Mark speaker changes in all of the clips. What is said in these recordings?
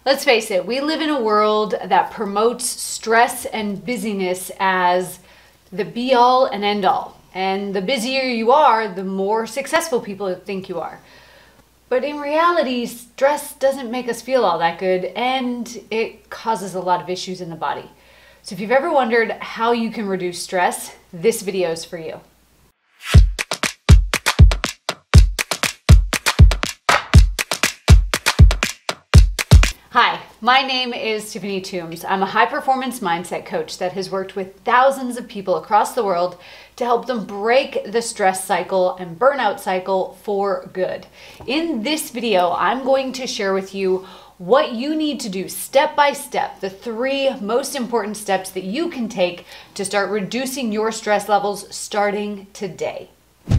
Speaker 1: Let's face it, we live in a world that promotes stress and busyness as the be-all and end-all. And the busier you are, the more successful people think you are. But in reality, stress doesn't make us feel all that good, and it causes a lot of issues in the body. So if you've ever wondered how you can reduce stress, this video is for you. Hi, my name is Tiffany Toombs. I'm a high-performance mindset coach that has worked with thousands of people across the world to help them break the stress cycle and burnout cycle for good. In this video, I'm going to share with you what you need to do step by step, the 3 most important steps that you can take to start reducing your stress levels starting today.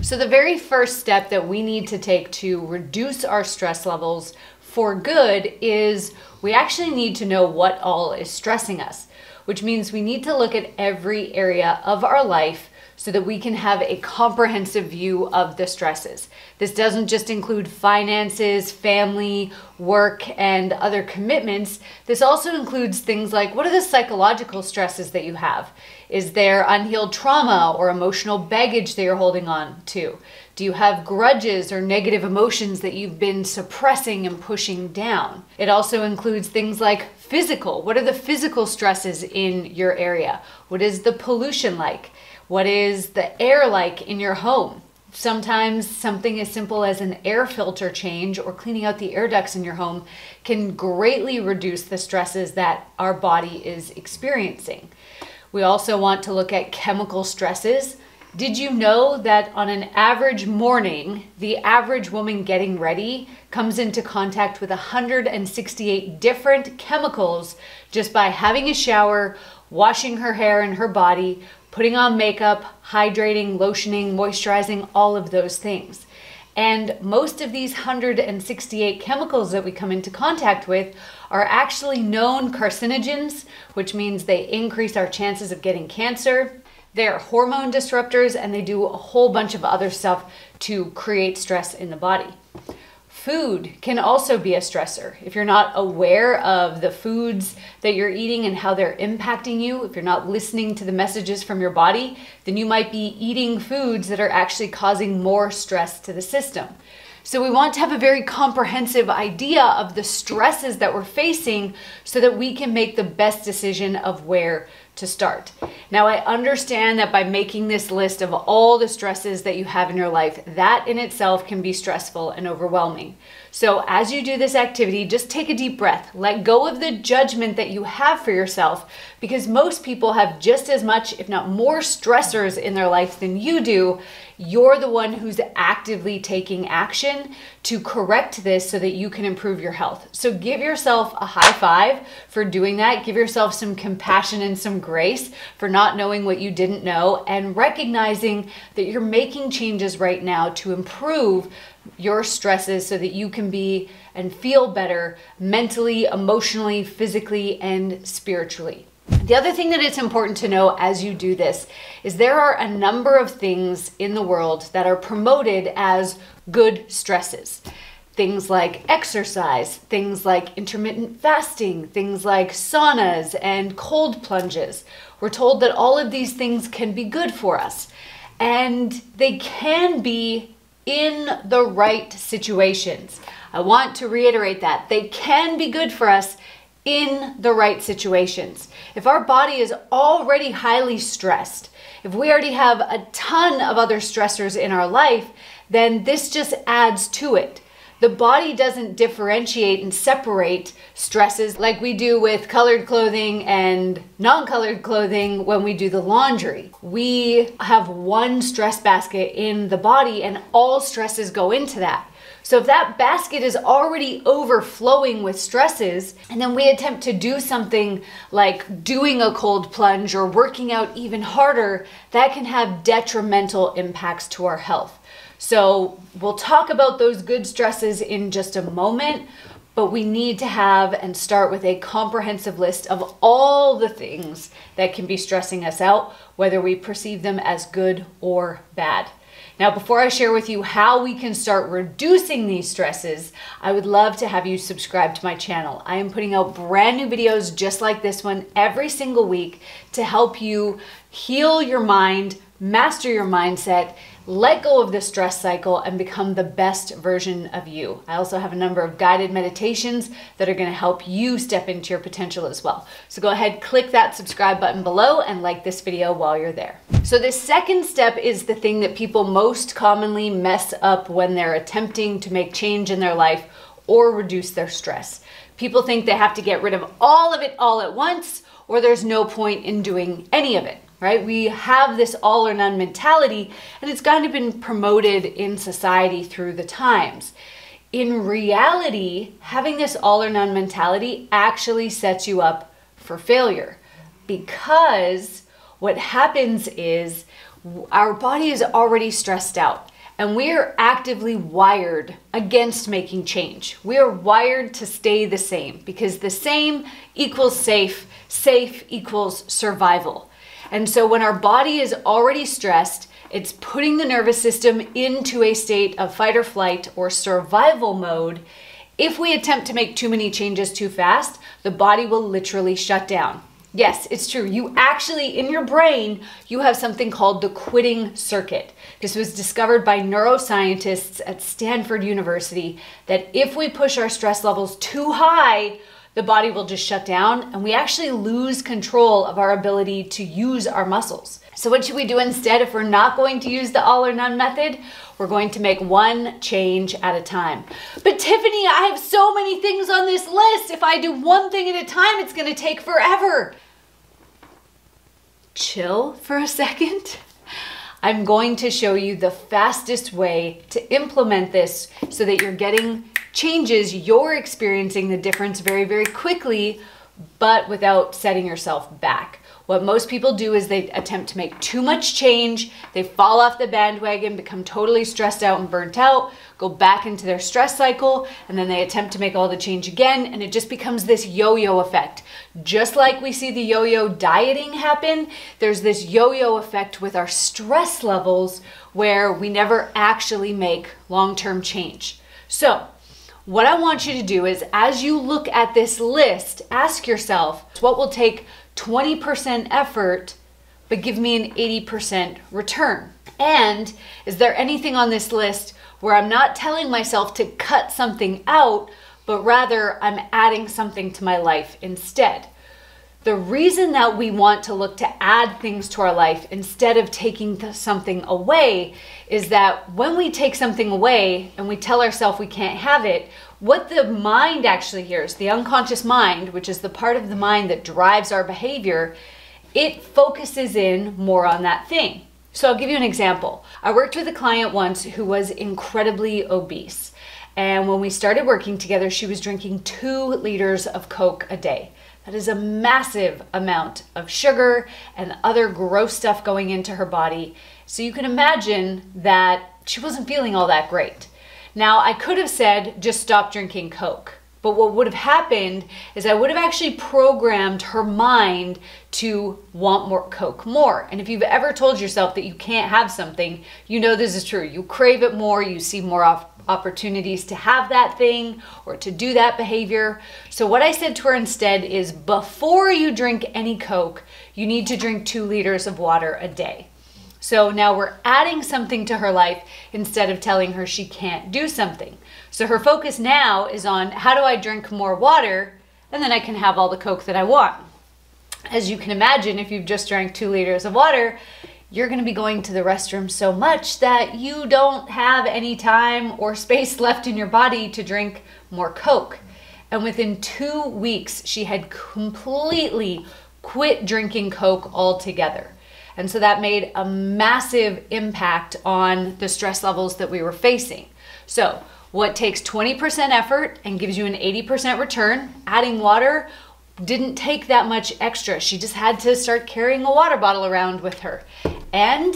Speaker 1: So the very first step that we need to take to reduce our stress levels for good is we actually need to know what all is stressing us, which means we need to look at every area of our life so that we can have a comprehensive view of the stresses. This doesn't just include finances, family, work, and other commitments. This also includes things like, what are the psychological stresses that you have? Is there unhealed trauma or emotional baggage that you're holding on to? Do you have grudges or negative emotions that you've been suppressing and pushing down? It also includes things like physical. What are the physical stresses in your area? What is the pollution like? What is the air like in your home? Sometimes something as simple as an air filter change or cleaning out the air ducts in your home can greatly reduce the stresses that our body is experiencing. We also want to look at chemical stresses. Did you know that on an average morning, the average woman getting ready comes into contact with 168 different chemicals just by having a shower, washing her hair and her body, putting on makeup, hydrating, lotioning, moisturizing, all of those things. And most of these 168 chemicals that we come into contact with are actually known carcinogens, which means they increase our chances of getting cancer. They're hormone disruptors, and they do a whole bunch of other stuff to create stress in the body. Food can also be a stressor. If you're not aware of the foods that you're eating and how they're impacting you, if you're not listening to the messages from your body, then you might be eating foods that are actually causing more stress to the system. So we want to have a very comprehensive idea of the stresses that we're facing so that we can make the best decision of where to start. Now, I understand that by making this list of all the stresses that you have in your life, that in itself can be stressful and overwhelming. So as you do this activity, just take a deep breath. Let go of the judgment that you have for yourself, because most people have just as much, if not more, stressors in their life than you do. You're the one who's actively taking action to correct this so that you can improve your health. So give yourself a high five for doing that. Give yourself some compassion and some grace for not knowing what you didn't know, and recognizing that you're making changes right now to improve your stresses so that you can be and feel better mentally, emotionally, physically, and spiritually. The other thing that it's important to know as you do this is there are a number of things in the world that are promoted as good stresses. Things like exercise, things like intermittent fasting, things like saunas and cold plunges. We're told that all of these things can be good for us, and they can be in the right situations. I want to reiterate that. They can be good for us in the right situations. If our body is already highly stressed, if we already have a ton of other stressors in our life, then this just adds to it. The body doesn't differentiate and separate stresses like we do with colored clothing and non-colored clothing when we do the laundry. We have one stress basket in the body, and all stresses go into that. So if that basket is already overflowing with stresses, and then we attempt to do something like doing a cold plunge or working out even harder, that can have detrimental impacts to our health. So we'll talk about those good stresses in just a moment, but we need to have and start with a comprehensive list of all the things that can be stressing us out, whether we perceive them as good or bad. Now, before I share with you how we can start reducing these stresses, I would love to have you subscribe to my channel. I am putting out brand new videos just like this one every single week to help you heal your mind, master your mindset, let go of the stress cycle, and become the best version of you. I also have a number of guided meditations that are going to help you step into your potential as well. So go ahead, click that subscribe button below and like this video while you're there. So the second step is the thing that people most commonly mess up when they're attempting to make change in their life or reduce their stress. People think they have to get rid of all of it all at once, or there's no point in doing any of it. Right? We have this all or none mentality, and it's kind of been promoted in society through the times. In reality, having this all or none mentality actually sets you up for failure, because what happens is our body is already stressed out, and we are actively wired against making change. We are wired to stay the same, because the same equals safe, safe equals survival. And so when our body is already stressed, it's putting the nervous system into a state of fight or flight or survival mode. If we attempt to make too many changes too fast, the body will literally shut down. Yes, it's true. You actually, in your brain, you have something called the quitting circuit. This was discovered by neuroscientists at Stanford University, that if we push our stress levels too high, the body will just shut down, and we actually lose control of our ability to use our muscles. So what should we do instead if we're not going to use the all or none method? We're going to make one change at a time. But Tiffany, I have so many things on this list. If I do one thing at a time, it's going to take forever. Chill for a second. I'm going to show you the fastest way to implement this so that you're getting changes, you're experiencing the difference very, very quickly, but without setting yourself back. What most people do is they attempt to make too much change, they fall off the bandwagon, become totally stressed out and burnt out, go back into their stress cycle, and then they attempt to make all the change again, and it just becomes this yo-yo effect. Just like we see the yo-yo dieting happen, there's this yo-yo effect with our stress levels where we never actually make long-term change. So, what I want you to do is, as you look at this list, ask yourself, what will take 20% effort, but give me an 80% return? And is there anything on this list where I'm not telling myself to cut something out, but rather I'm adding something to my life instead? The reason that we want to look to add things to our life instead of taking something away is that when we take something away and we tell ourselves we can't have it, what the mind actually hears, the unconscious mind, which is the part of the mind that drives our behavior, it focuses in more on that thing. So I'll give you an example. I worked with a client once who was incredibly obese. And when we started working together, she was drinking 2 liters of Coke a day. That is a massive amount of sugar and other gross stuff going into her body. So you can imagine that she wasn't feeling all that great. Now, I could have said, just stop drinking Coke. But what would have happened is I would have actually programmed her mind to want more Coke more. And if you've ever told yourself that you can't have something, you know this is true. You crave it more, you see more opportunities to have that thing or to do that behavior. So what I said to her instead is, before you drink any Coke, you need to drink 2 liters of water a day. So now we're adding something to her life instead of telling her she can't do something. So her focus now is on, how do I drink more water, and then I can have all the Coke that I want. As you can imagine, if you've just drank 2 liters of water, you're going to be going to the restroom so much that you don't have any time or space left in your body to drink more Coke. And within 2 weeks, she had completely quit drinking Coke altogether. And so that made a massive impact on the stress levels that we were facing. So what takes 20% effort and gives you an 80% return, adding water, didn't take that much extra. She just had to start carrying a water bottle around with her. And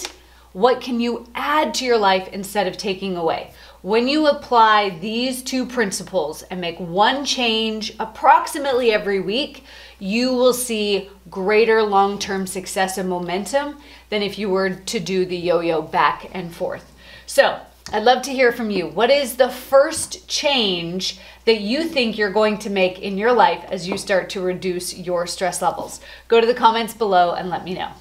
Speaker 1: what can you add to your life instead of taking away? When you apply these 2 principles and make one change approximately every week, you will see greater long-term success and momentum than if you were to do the yo-yo back and forth. So I'd love to hear from you. What is the first change that you think you're going to make in your life as you start to reduce your stress levels? Go to the comments below and let me know.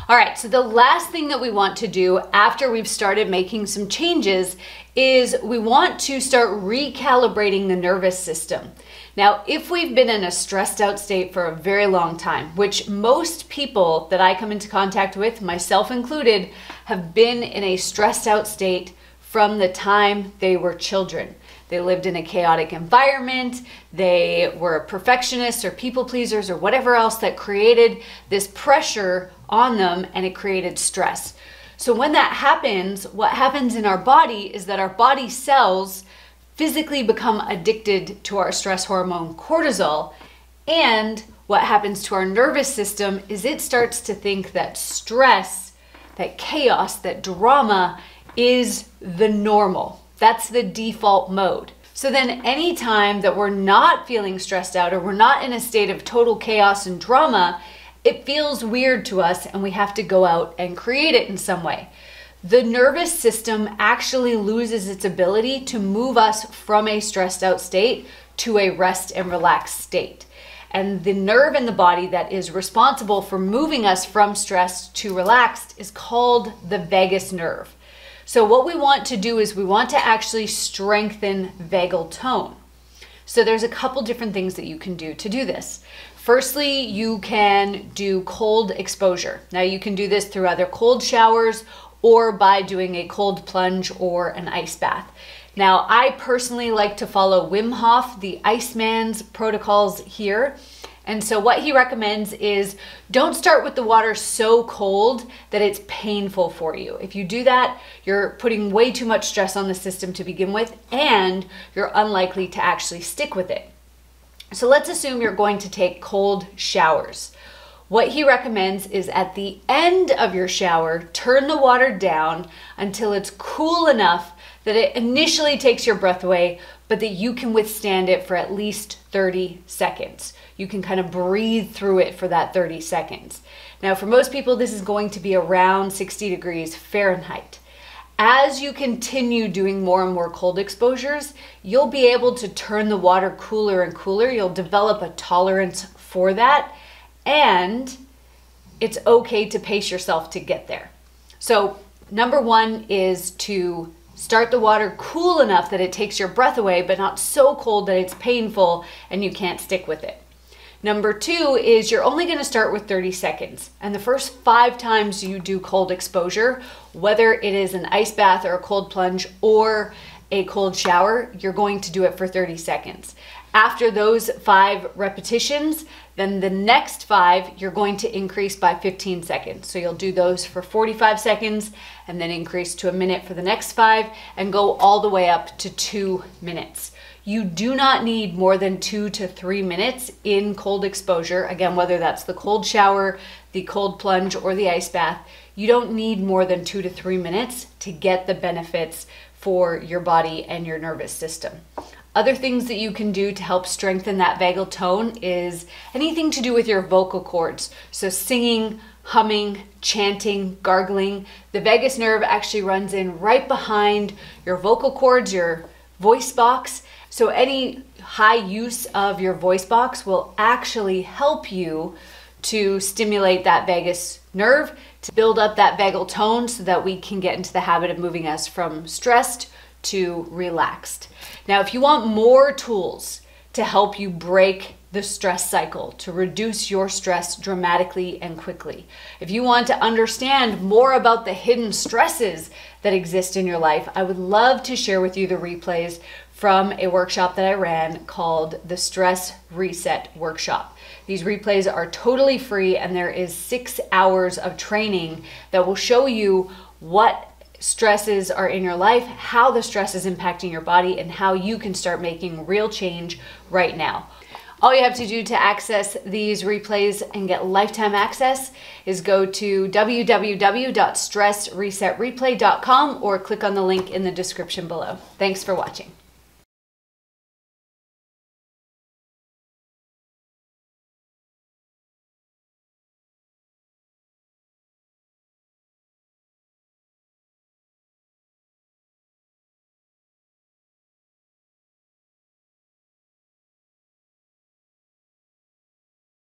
Speaker 1: All right, so the last thing that we want to do after we've started making some changes is we want to start recalibrating the nervous system. Now, if we've been in a stressed out state for a very long time, which most people that I come into contact with, myself included, have been in a stressed out state from the time they were children. They lived in a chaotic environment, they were perfectionists or people pleasers or whatever else that created this pressure on them, and it created stress. So when that happens, what happens in our body is that our body cells physically become addicted to our stress hormone cortisol, and what happens to our nervous system is it starts to think that stress, that chaos, that drama is the normal. That's the default mode. So then anytime that we're not feeling stressed out or we're not in a state of total chaos and drama, it feels weird to us and we have to go out and create it in some way. The nervous system actually loses its ability to move us from a stressed out state to a rest and relaxed state. And the nerve in the body that is responsible for moving us from stressed to relaxed is called the vagus nerve. So what we want to do is we want to actually strengthen vagal tone. So there's a couple different things that you can do to do this. Firstly, you can do cold exposure. Now you can do this through either cold showers or by doing a cold plunge or an ice bath. Now I personally like to follow Wim Hof, the Iceman's protocols here. And so what he recommends is don't start with the water so cold that it's painful for you. If you do that, you're putting way too much stress on the system to begin with, and you're unlikely to actually stick with it. So let's assume you're going to take cold showers. What he recommends is at the end of your shower, turn the water down until it's cool enough that it initially takes your breath away, but that you can withstand it for at least 30 seconds. You can kind of breathe through it for that 30 seconds. Now, for most people, this is going to be around 60 degrees Fahrenheit. As you continue doing more and more cold exposures, you'll be able to turn the water cooler and cooler. You'll develop a tolerance for that, and it's okay to pace yourself to get there. So number one is to start the water cool enough that it takes your breath away, but not so cold that it's painful and you can't stick with it. Number two is you're only going to start with 30 seconds. And the first 5 times you do cold exposure, whether it is an ice bath or a cold plunge or a cold shower, you're going to do it for 30 seconds. After those 5 repetitions, then the next 5, you're going to increase by 15 seconds. So you'll do those for 45 seconds and then increase to a minute for the next 5 and go all the way up to 2 minutes. You do not need more than 2 to 3 minutes in cold exposure. Again, whether that's the cold shower, the cold plunge, or the ice bath, you don't need more than 2 to 3 minutes to get the benefits for your body and your nervous system. Other things that you can do to help strengthen that vagal tone is anything to do with your vocal cords. So singing, humming, chanting, gargling. The vagus nerve actually runs in right behind your vocal cords, your voice box. So any high use of your voice box will actually help you to stimulate that vagus nerve, to build up that vagal tone so that we can get into the habit of moving us from stressed to relaxed. Now, if you want more tools to help you break the stress cycle, to reduce your stress dramatically and quickly, if you want to understand more about the hidden stresses that exist in your life, I would love to share with you the replays from a workshop that I ran called the Stress Reset Workshop. These replays are totally free, and there is 6 hours of training that will show you what stresses are in your life, how the stress is impacting your body, and how you can start making real change right now. All you have to do to access these replays and get lifetime access is go to www.stressresetreplay.com or click on the link in the description below. Thanks for watching.